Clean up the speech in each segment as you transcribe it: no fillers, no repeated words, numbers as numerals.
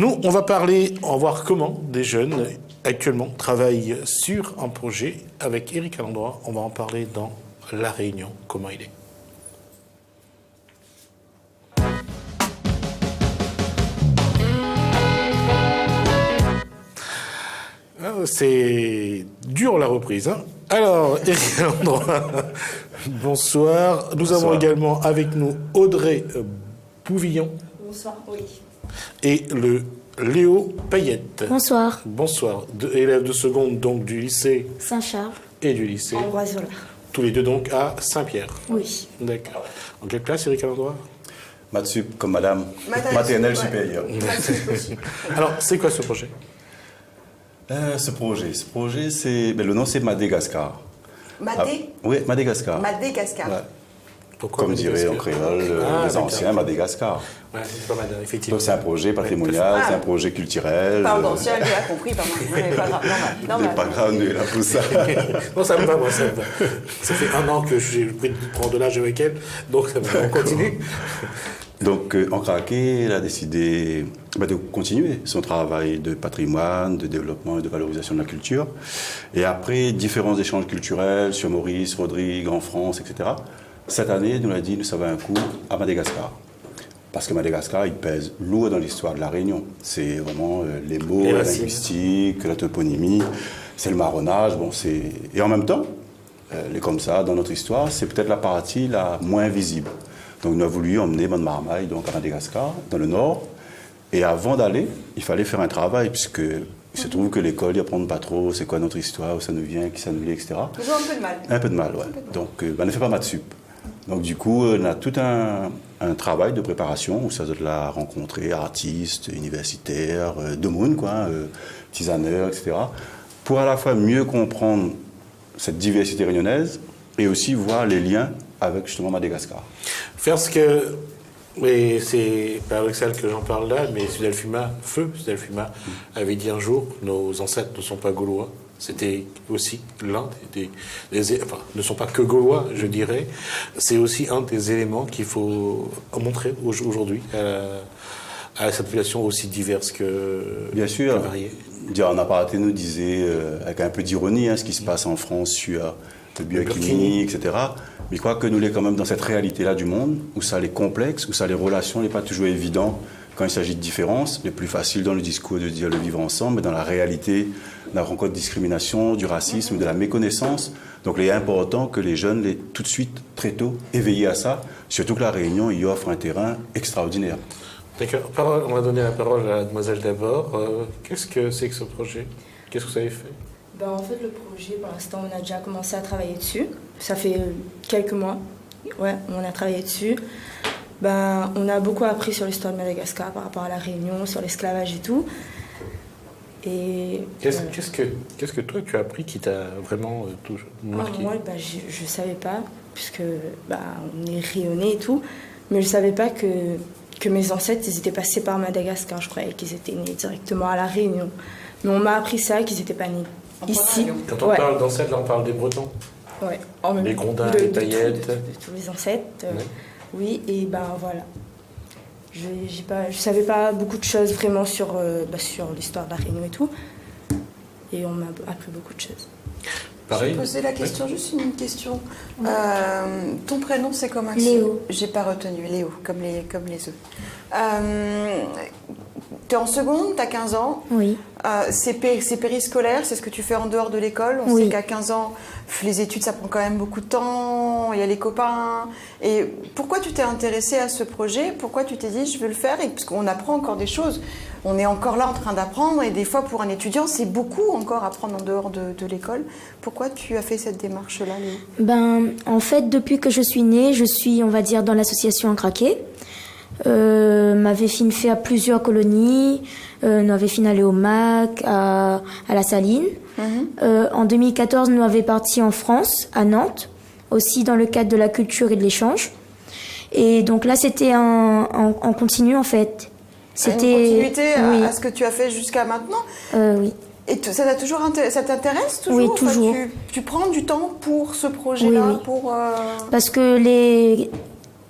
Nous, on va voir comment des jeunes actuellement travaillent sur un projet avec Éric Alandroit. On va en parler dans La Réunion, comment il est. C'est dur la reprise. Hein. Alors, Éric Alandroit, bonsoir. Nous avons également avec nous Audrey Pouvillon. Bonsoir, oui. Et le Léo Payette. Bonsoir. Bonsoir. Élève de seconde donc du lycée Saint-Charles. Et du lycée. Ambroise-Zola. Tous les deux donc à Saint-Pierre. Oui. D'accord. En quelle classe, Éric Alandroit? Maths sup, comme madame. Maternelle supérieure. Alors, c'est quoi ce projet? Ce projet, c'est le nom c'est Madagascar. Oui, Madagascar. Madagascar. Ouais. Pourquoi comme dirait en créole les anciens, Madagascar. Ouais, c'est pas mal, effectivement. Donc c'est un projet patrimonial, c'est un projet culturel. Pardon, d'ancien, j'ai pas compris, pardon. Mais pas grave, normal. C'est pas grave, nous est là pour ça. Non, ça me va, moi, ça me va. Ça fait 1 an que j'ai pris de prendre de l'âge avec elle, donc ça me va, on continue. Donc, Ancraqué, elle a décidé de continuer son travail de patrimoine, de développement et de valorisation de la culture. Et après différents échanges culturels sur Maurice, Rodrigue, en France, etc., cette année, nous l'a dit, nous avons un coup à Madagascar. Parce que Madagascar, il pèse lourd dans l'histoire de la Réunion. C'est vraiment les mots, la linguistique, la toponymie, c'est le marronnage. Bon, et en même temps, comme ça, dans notre histoire, c'est peut-être la partie la moins visible. Donc, nous avons voulu emmener Bonne Marmaille donc, à Madagascar, dans le nord. Et avant d'aller, il fallait faire un travail, puisque il se trouve que l'école, ils n'apprennent pas trop c'est quoi notre histoire, où ça nous vient, qui ça nous lie, etc. Ils ont un peu de mal. Un peu de mal, ouais. Donc, on ne fait pas maths sup. Donc, du coup, on a tout un travail de préparation où ça doit la rencontrer artistes, universitaires, de monde, quoi, tisaneurs, etc. Pour à la fois mieux comprendre cette diversité réunionnaise et aussi voir les liens avec justement Madagascar. Parce que, mais c'est paradoxal que j'en parle là, mais Feu Sudelfuma avait dit un jour, nos ancêtres ne sont pas gaulois. C'était aussi l'un enfin, ne sont pas que gaulois, je dirais. C'est aussi un des éléments qu'il faut montrer aujourd'hui à cette population aussi diverse que bien sûr, que variée. On n'a pas arrêté nous disait avec un peu d'ironie ce qui se passe en France sur le biochimie, etc. Mais je crois que nous sommes quand même dans cette réalité-là du monde où ça est complexe, où ça les relations n'est pas toujours évident quand il s'agit de différences. Le plus facile dans le discours de dire le vivre ensemble, mais dans la réalité, la rencontre de discrimination, du racisme, de la méconnaissance. Donc il est important que les jeunes l'aient tout de suite, très tôt, éveillés à ça. Surtout que la Réunion y offre un terrain extraordinaire. D'accord. On va donner la parole à la demoiselle d'abord. Qu'est-ce que c'est que ce projet? Qu'est-ce que vous avez fait? En fait, le projet, pour l'instant, on a déjà commencé à travailler dessus. Ça fait quelques mois. Ouais, on a travaillé dessus. On a beaucoup appris sur l'histoire de Madagascar par rapport à la Réunion, sur l'esclavage et tout. Et qu'est-ce que toi tu as appris qui t'a vraiment marqué? Moi, je savais pas, puisque on est rayonnais et tout, mais je savais pas que mes ancêtres ils étaient passés par Madagascar. Je croyais qu'ils étaient nés directement à la Réunion, mais on m'a appris ça, qu'ils n'étaient pas nés ici. Quand on parle d'ancêtres, là on parle des Bretons. Ouais. Les Grondins, les Paillettes. De tous les ancêtres. Oui, et voilà. Je savais pas beaucoup de choses vraiment sur l'histoire de la Réunion et tout. Et on m'a appris beaucoup de choses. Pareil. Je vais poser la question, juste une question. Ton prénom, c'est comment? Léo. J'ai pas retenu. Léo, comme les œufs. Tu es en seconde, tu as 15 ans. Oui. C'est périscolaire, c'est ce que tu fais en dehors de l'école. On sait qu'à 15 ans, les études, ça prend quand même beaucoup de temps. Il y a les copains. Et pourquoi tu t'es intéressée à ce projet? Pourquoi tu t'es dit, je veux le faire? Parce qu'on apprend encore des choses. On est encore là en train d'apprendre. Et des fois, pour un étudiant, c'est beaucoup encore apprendre en dehors de l'école. Pourquoi tu as fait cette démarche-là, Léo? En fait, depuis que je suis née, je suis, on va dire, dans l'association Ancraqué. M'avait fait à plusieurs colonies, nous avait fait aller au MAC, à la Saline. En 2014, nous avait parti en France, à Nantes, aussi dans le cadre de la culture et de l'échange. Et donc là, c'était en continu en fait. C'était une continuité à ce que tu as fait jusqu'à maintenant. Oui. Et ça t'intéresse toujours? Oui, toujours. Tu prends du temps pour ce projet-là? Oui. Parce que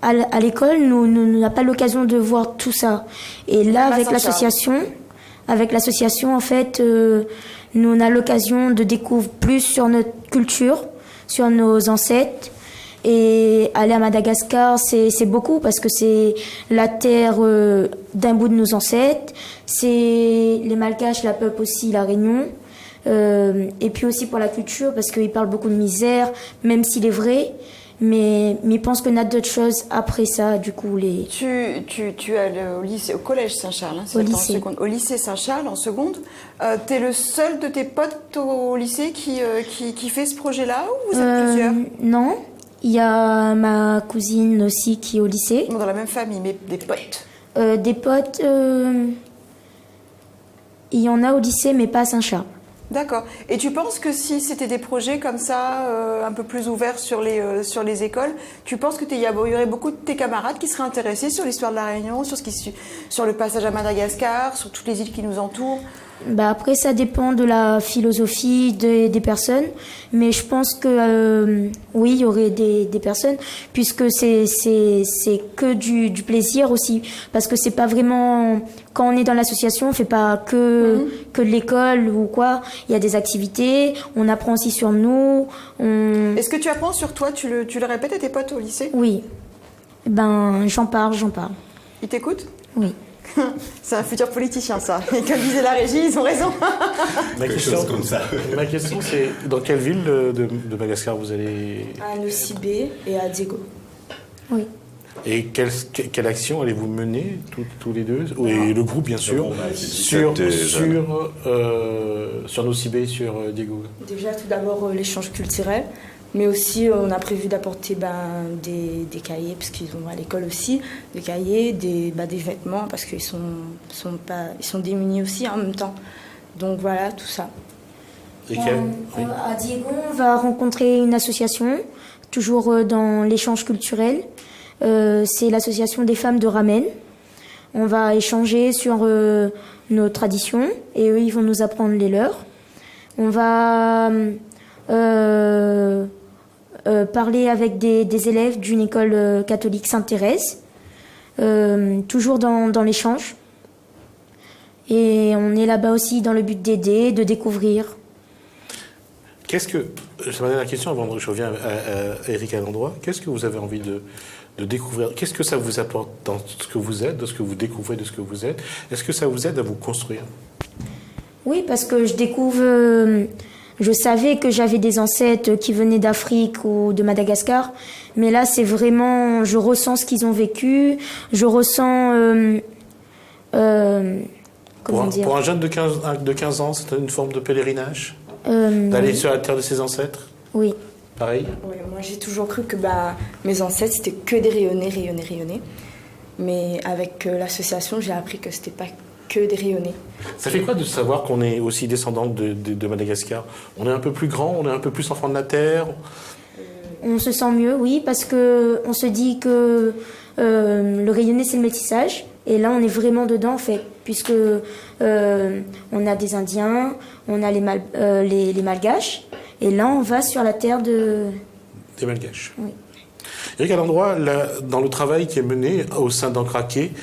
à l'école, nous n'a pas l'occasion de voir tout ça. Et là, avec l'association, en fait, nous on a l'occasion de découvrir plus sur notre culture, sur nos ancêtres. Et aller à Madagascar, c'est beaucoup parce que c'est la terre d'un bout de nos ancêtres. C'est les Malgaches, la peuple aussi, la Réunion. Et puis aussi pour la culture parce qu'ils parlent beaucoup de misère, même s'il est vrai. Mais ils pensent qu'on a d'autres choses après ça, du coup. Tu es au lycée, au collège Saint-Charles, hein, Au lycée. Au lycée Saint-Charles, en seconde. Tu es le seul de tes potes au lycée qui fait ce projet-là ou vous êtes plusieurs? Non. Il y a ma cousine aussi qui est au lycée. Dans la même famille, mais des potes. Des potes, il y en a au lycée, mais pas à Saint-Charles. D'accord. Et tu penses que si c'était des projets comme ça, un peu plus ouverts sur les écoles, tu penses qu'il y aurait beaucoup de tes camarades qui seraient intéressés sur l'histoire de la Réunion, sur le passage à Madagascar, sur toutes les îles qui nous entourent? Après, ça dépend de la philosophie des personnes, mais je pense que oui, il y aurait des personnes, puisque c'est que du plaisir aussi, parce que c'est pas vraiment, quand on est dans l'association, on fait pas que de l'école ou quoi. Il y a des activités, on apprend aussi sur nous. Est-ce que tu apprends sur toi? Tu le répètes à tes potes au lycée? Oui. J'en parle. Ils t'écoutent? Oui. C'est un futur politicien, ça. Et comme disait la régie, ils ont raison. Ma question, c'est dans quelle ville de Madagascar vous allez? À Nosibé et à Diego. Oui. Et quelle action allez-vous mener tous les deux? Et le groupe, bien sûr, sur Nosibé, sur Diego. Déjà, tout d'abord, l'échange culturel. Mais aussi, on a prévu d'apporter des cahiers, parce qu'ils ont à l'école aussi, des cahiers, des vêtements, parce qu'ils sont démunis aussi en même temps. Donc voilà, tout ça. À Diego, on va rencontrer une association, toujours dans l'échange culturel. C'est l'association des femmes de Ramen. On va échanger sur nos traditions et eux, ils vont nous apprendre les leurs. On va parler avec des élèves d'une école catholique Sainte-Thérèse, toujours dans l'échange. Et on est là-bas aussi dans le but d'aider, de découvrir. C'est ma dernière question avant que je revienne à Eric à l'endroit. Qu'est-ce que vous avez envie de découvrir? Qu'est-ce que ça vous apporte dans ce que vous êtes, de ce que vous découvrez de ce que vous êtes? Est-ce que ça vous aide à vous construire? Oui, parce que je découvre... Je savais que j'avais des ancêtres qui venaient d'Afrique ou de Madagascar, mais là, c'est vraiment... Je ressens ce qu'ils ont vécu, je ressens... Pour un jeune de 15 ans, c'est une forme de pèlerinage? D'aller sur la terre de ses ancêtres? Oui. Pareil? Oui, moi, j'ai toujours cru que mes ancêtres, c'était que des rayonnés. Mais avec l'association, j'ai appris que c'était pas que des rayonnés. Ça fait quoi de savoir qu'on est aussi descendant de Madagascar? On est un peu plus grand, on est un peu plus enfant de la terre? On se sent mieux, oui, parce que on se dit que le rayonné, c'est le métissage. Et là, on est vraiment dedans, en fait, puisque on a des Indiens, on a les Malgaches. Et là, on va sur la terre des Malgaches. Oui. Eric, à l'endroit, dans le travail qui est mené au sein d'Ancraqué,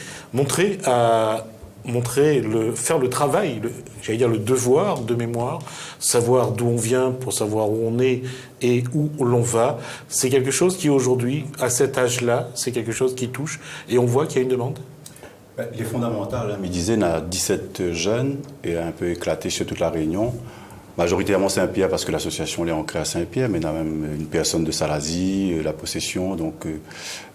faire le travail, j'allais dire le devoir de mémoire, savoir d'où on vient pour savoir où on est et où l'on va, c'est quelque chose qui aujourd'hui, à cet âge-là, c'est quelque chose qui touche et on voit qu'il y a une demande. Les fondamentales, Médisène a 17 jeunes et un peu éclaté sur toute la Réunion. Majoritairement Saint-Pierre parce que l'association est ancrée à Saint-Pierre, mais il y a même une personne de Salazie, la possession, donc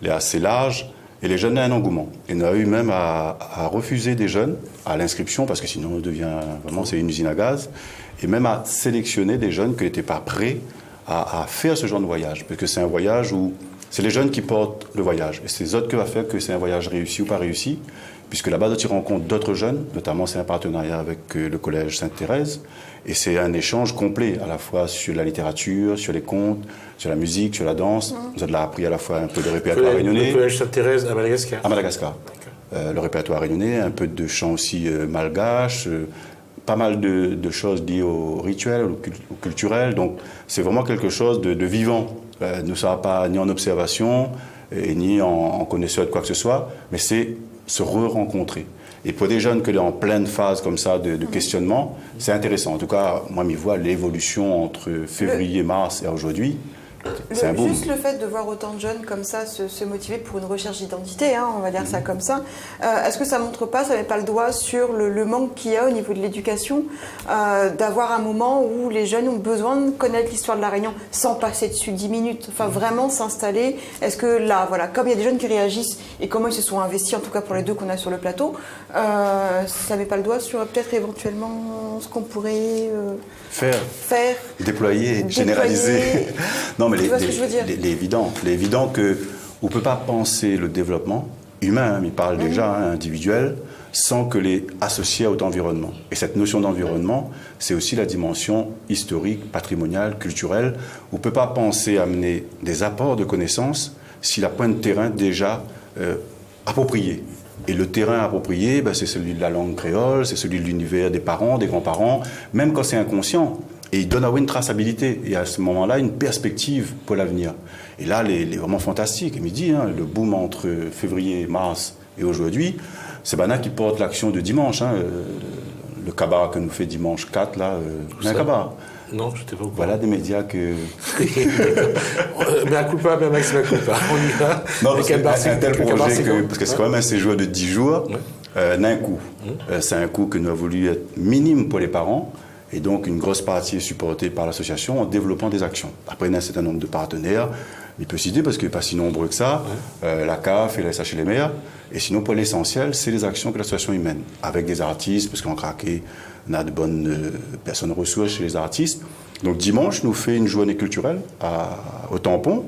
elle est assez large. Et les jeunes ont un engouement. Et on a eu même à refuser des jeunes à l'inscription, parce que sinon on devient vraiment, c'est une usine à gaz, et même à sélectionner des jeunes qui n'étaient pas prêts à faire ce genre de voyage. Parce que c'est un voyage où c'est les jeunes qui portent le voyage. Et c'est les autres qui vont faire que c'est un voyage réussi ou pas réussi, puisque là-bas, tu rencontres d'autres jeunes, notamment c'est un partenariat avec le collège Sainte-Thérèse, et c'est un échange complet, à la fois sur la littérature, sur les contes, sur la musique, sur la danse. Nous avons appris à la fois un peu de répertoire réunionnais. Le collège Sainte-Thérèse à Madagascar. À Madagascar. Le répertoire réunionnais, un peu de chant aussi malgache, pas mal de choses liées au rituel, au culturel. Donc c'est vraiment quelque chose de vivant. Nous ne sommes pas ni en observation, et ni en connaisseur de quoi que ce soit, mais c'est se re-rencontrer. Et pour des jeunes qui sont en pleine phase comme ça de questionnement, c'est intéressant. En tout cas, moi, je vois l'évolution entre février, mars et aujourd'hui. C'est un boom. Juste le fait de voir autant de jeunes comme ça se motiver pour une recherche d'identité, hein, on va dire ça comme ça, est-ce que ça montre pas, ça met pas le doigt sur le manque qu'il y a au niveau de l'éducation, d'avoir un moment où les jeunes ont besoin de connaître l'histoire de la Réunion sans passer dessus 10 minutes, enfin vraiment s'installer. Est-ce que là, voilà, comme il y a des jeunes qui réagissent et comment ils se sont investis, en tout cas pour les deux qu'on a sur le plateau, ça met pas le doigt sur peut-être éventuellement ce qu'on pourrait faire, déployer, généraliser. Non, mais tu vois ce que je veux dire. l'évident que on ne peut pas penser le développement humain, hein, il parle déjà individuel, sans que les associer à autre environnement. Et cette notion d'environnement, c'est aussi la dimension historique, patrimoniale, culturelle. On ne peut pas penser amener des apports de connaissances s'il n'a point de terrain déjà approprié. Et le terrain approprié, c'est celui de la langue créole, c'est celui de l'univers des parents, des grands-parents, même quand c'est inconscient. Et il donne une traçabilité, et à ce moment-là, une perspective pour l'avenir. Et là, les vraiment fantastique. Il me dit, le boom entre février, mars et aujourd'hui, c'est Bana qui porte l'action de dimanche. Le cabaret que nous fait dimanche 4, là, un cabaret. Non, je n'étais pas au courant. Voilà des médias que... Mais à coup pas, mais Max, mais à coup pas. On y va. Non, parce un tel projet, parce que c'est quand même un séjour de 10 jours, d'un coup. C'est un coût que nous avons voulu être minime pour les parents. Et donc, une grosse partie est supportée par l'association en développant des actions. Après, il y a un certain nombre de partenaires. Il peut citer, parce qu'il n'est pas si nombreux que ça, la CAF et la SHLMR. Et sinon, pour l'essentiel, c'est les actions que l'association y mène. Avec des artistes, parce qu'en Craqué, on a de bonnes personnes ressources chez les artistes. Donc, dimanche, nous fait une journée culturelle au Tampon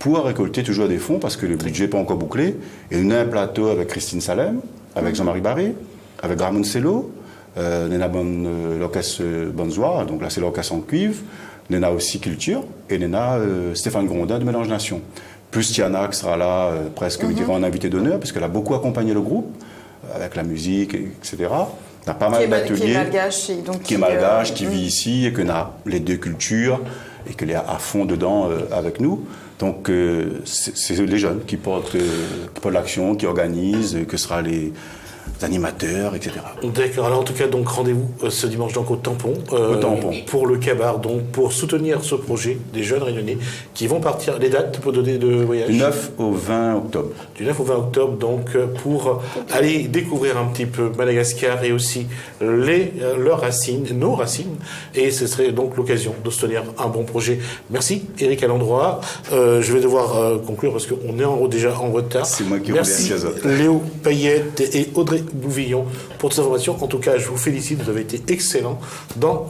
pour récolter toujours des fonds, parce que le budget n'est pas encore bouclé. Et on a un plateau avec Christine Salem, avec Jean-Marie Barré, avec Ramon Cello. Nena l'orchestre Bonzoir, donc là c'est l'orchestre en cuivre, Nena aussi Culture, et Nena Stéphane Grondin de Mélange Nation. Plus Tiana qui sera là presque, je dirais, en invité d'honneur, parce qu'elle a beaucoup accompagné le groupe, avec la musique, etc. On a pas mal d'ateliers. Qui est malgache. Qui est malgache, qui vit ici, et qu'on a les deux cultures, et qu'elle est à fond dedans avec nous. Donc c'est les jeunes qui portent l'action, qui organisent, que sera les animateurs, etc. D'accord. Alors en tout cas, donc rendez-vous ce dimanche donc au Tampon, pour le Cabar, donc pour soutenir ce projet des jeunes Réunionnais qui vont partir. Les dates pour donner de voyage. Du 9 au 20 octobre. Du 9 au 20 octobre, donc pour aller découvrir un petit peu Madagascar et aussi leurs racines, nos racines. Et ce serait donc l'occasion de soutenir un bon projet. Merci Eric à l'endroit. Je vais devoir conclure parce qu'on est déjà en retard. C'est moi qui remercie Léo Payette et Audrey Bouvillon pour toutes ces informations. En tout cas, je vous félicite, vous avez été excellent dans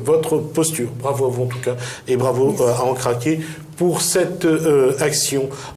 votre posture. Bravo à vous en tout cas et bravo à En Craqué pour cette action